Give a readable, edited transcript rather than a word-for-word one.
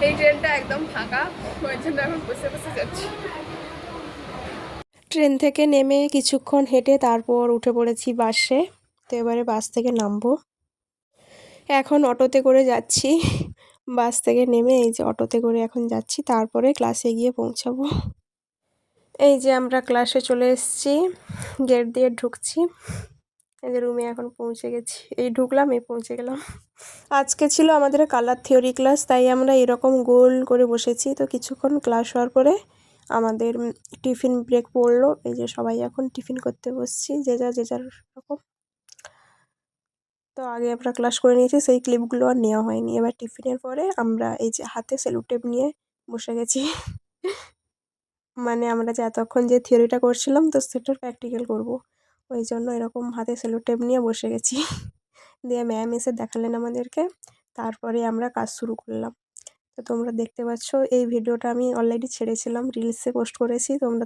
এই ট্রেনটা একদম ফাঁকা, ওই জন্য এখন বসে বসে যাচ্ছি। ট্রেন থেকে নেমে কিছুক্ষণ হেঁটে তারপর উঠে পড়েছি বাসে। তো এবারে বাস থেকে নামবো। এখন অটোতে করে যাচ্ছি। বাস থেকে নেমে এই যে অটোতে করে এখন যাচ্ছি, তারপরে ক্লাসে গিয়ে পৌঁছাবো। এই যে আমরা ক্লাসে চলে এসেছি, গেট দিয়ে ঢুকছি। এই যে রুমে এখন পৌঁছে গেছি, এই ঢুকলাম, এই পৌঁছে গেলাম। আজকে ছিল আমাদের কালার থিওরি ক্লাস, তাই আমরা এরকম গোল করে বসেছি। তো কিছুক্ষণ ক্লাস হওয়ার পরে আমাদের টিফিন ব্রেক পড়লো। এই যে সবাই এখন টিফিন করতে বসছি, যে যার রকম। তো আগে আমরা ক্লাস করে নিয়েছি, সেই ক্লিপগুলো আর নেওয়া হয়নি। এবার টিফিনের পরে আমরা এই যে হাতে সেলো টেপ নিয়ে বসে গেছি। মানে আমরা যে এতক্ষণ যে থিওরিটা করছিলাম, তো সেটার প্র্যাকটিক্যাল করব, ওই জন্য এরকম হাতে সেলো টেপ নিয়ে বসে গেছি। দিয়ে ম্যাম এসে দেখালেন আমাদেরকে, তারপরে আমরা কাজ শুরু করলাম। তো তোমরা দেখতে পাচ্ছ, এই ভিডিওটা আমি অলরেডি ছেড়েছিলাম, রিলসে পোস্ট করেছি, তোমরা